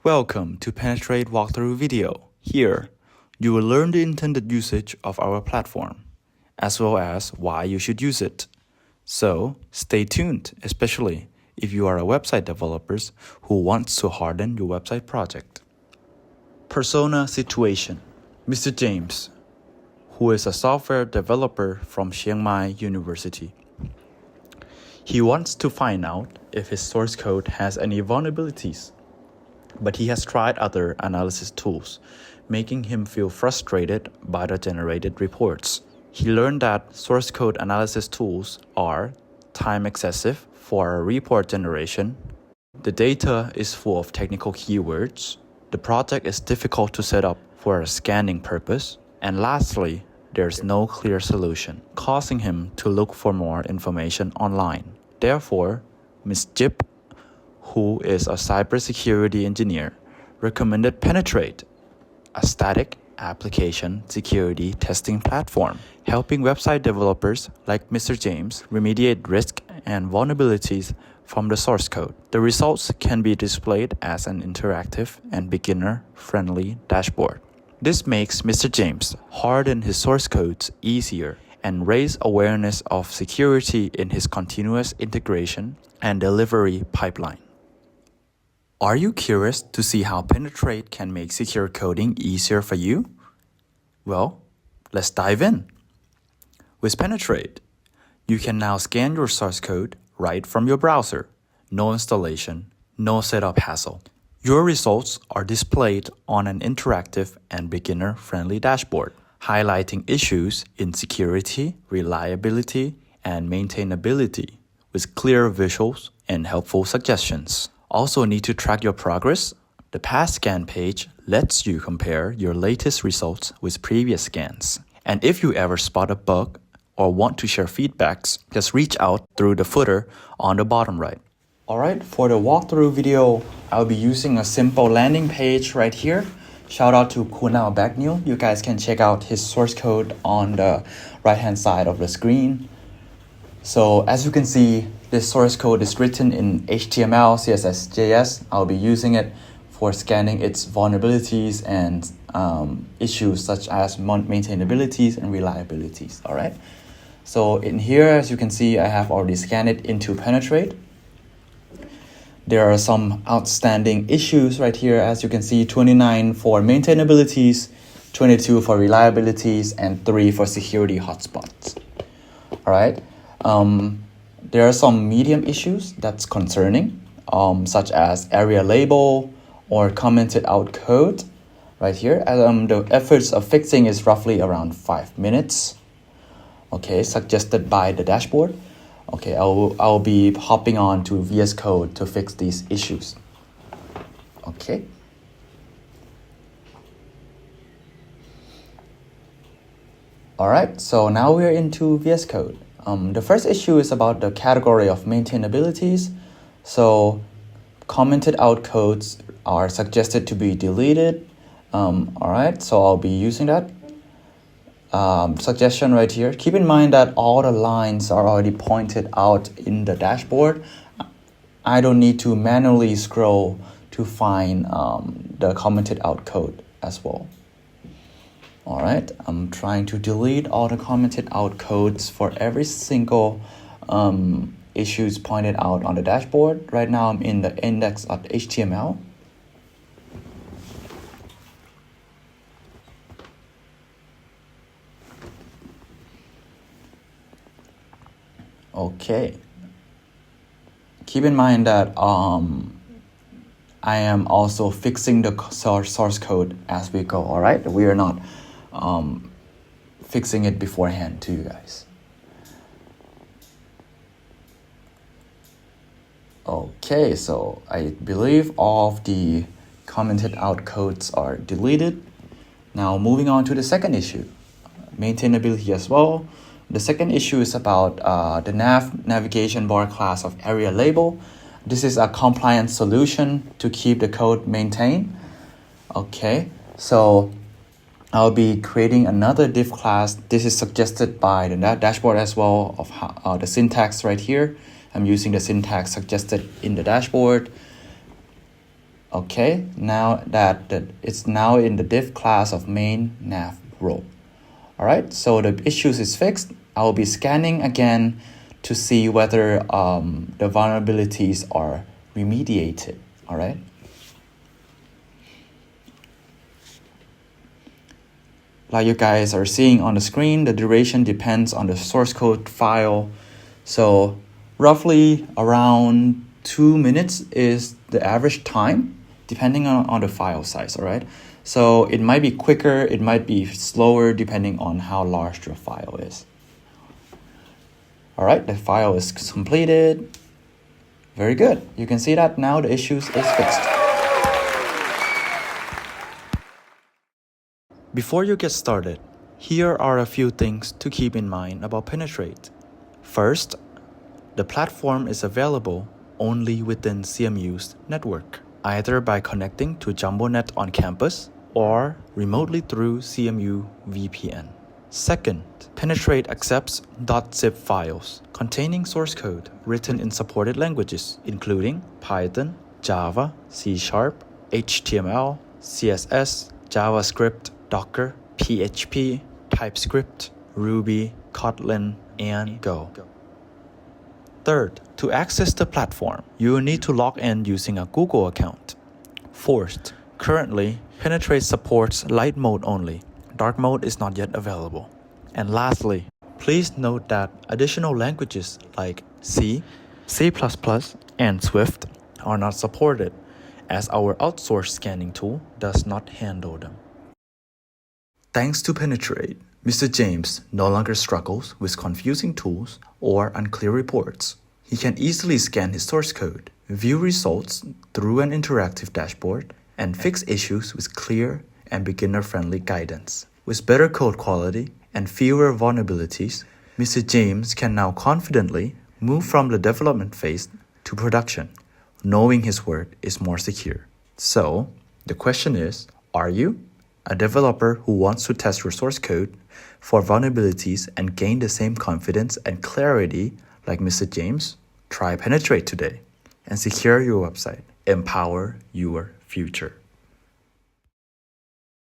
Welcome to Penetr8 walkthrough video. Here, you will learn the intended usage of our platform, as well as why you should use it. So, stay tuned, especially if you are a website developer who wants to harden your website project. Persona situation. Mr. James, who is a software developer from Chiang Mai University. He wants to find out if his source code has any vulnerabilities, but he has tried other analysis tools, making him feel frustrated by the generated reports. He learned that source code analysis tools are time excessive for a report generation, the data is full of technical keywords, the project is difficult to set up for a scanning purpose, and lastly, there's no clear solution, causing him to look for more information online. Therefore, Ms. Jip, who is a cybersecurity engineer, recommended Penetr8, a static application security testing platform, helping website developers like Mr. James remediate risk and vulnerabilities from the source code. The results can be displayed as an interactive and beginner-friendly dashboard. This makes Mr. James harden his source codes easier and raise awareness of security in his continuous integration and delivery pipeline. Are you curious to see how Penetr8 can make secure coding easier for you? Well, let's dive in. With Penetr8, you can now scan your source code right from your browser. No installation, no setup hassle. Your results are displayed on an interactive and beginner-friendly dashboard, highlighting issues in security, reliability, and maintainability with clear visuals and helpful suggestions. Also need to track your progress? The past scan page lets you compare your latest results with previous scans. And if you ever spot a bug or want to share feedbacks, just reach out through the footer on the bottom right. Alright, for the walkthrough video, I'll be using a simple landing page right here. Shout out to Kunal Bagnil. You guys can check out his source code on the right hand side of the screen. So as you can see, this source code is written in HTML, CSS, JS. I'll be using it for scanning its vulnerabilities and issues such as maintainabilities and reliabilities. All right. So in here, as you can see, I have already scanned it into Penetr8. There are some outstanding issues right here. As you can see, 29 for maintainabilities, 22 for reliabilities, and 3 for security hotspots. All right. There are some medium issues that's concerning, such as area label or commented out code right here. The efforts of fixing is roughly around 5 minutes. Okay, suggested by the dashboard. Okay, I'll be hopping on to VS Code to fix these issues. Okay. All right, so now we're into VS Code. The first issue is about the category of maintainabilities. So commented out codes are suggested to be deleted. All right, so I'll be using that suggestion right here. Keep in mind that all the lines are already pointed out in the dashboard. I don't need to manually scroll to find the commented out code as well. All right, I'm trying to delete all the commented out codes for every single issues pointed out on the dashboard. Right now I'm in the index.html. Okay. Keep in mind that I am also fixing the source code as we go. All right, we are not fixing it beforehand to you guys. Okay, so I believe all of the commented out codes are deleted. Now moving on to the second issue, maintainability as well. The second issue is about the navigation bar class of area label. This is a compliant solution to keep the code maintained. Okay, so I'll be creating another div class. This is suggested by the dashboard as well of how, the syntax right here. I'm using the syntax suggested in the dashboard. Okay, now that it's now in the div class of main nav role. All right, so the issues is fixed. I'll be scanning again to see whether the vulnerabilities are remediated. All right. Like you guys are seeing on the screen, the duration depends on the source code file. So roughly around 2 minutes is the average time, depending on the file size, all right? So it might be quicker, it might be slower, depending on how large your file is. All right, the file is completed. Very good. You can see that now the issues is fixed. Before you get started, here are a few things to keep in mind about Penetr8. First, the platform is available only within CMU's network, either by connecting to JumboNet on campus or remotely through CMU VPN. Second, Penetr8 accepts .zip files containing source code written in supported languages, including Python, Java, C#, HTML, CSS, JavaScript, Docker, PHP, TypeScript, Ruby, Kotlin, and Go. Third, to access the platform, you will need to log in using a Google account. Fourth, currently, Penetr8 supports light mode only. Dark mode is not yet available. And lastly, please note that additional languages like C, C++, and Swift are not supported, as our outsourced scanning tool does not handle them. Thanks to Penetr8, Mr. James no longer struggles with confusing tools or unclear reports. He can easily scan his source code, view results through an interactive dashboard, and fix issues with clear and beginner-friendly guidance. With better code quality and fewer vulnerabilities, Mr. James can now confidently move from the development phase to production, knowing his work is more secure. So, the question is, are you a developer who wants to test your source code for vulnerabilities and gain the same confidence and clarity like Mr. James? Try Penetr8 today and secure your website. Empower your future.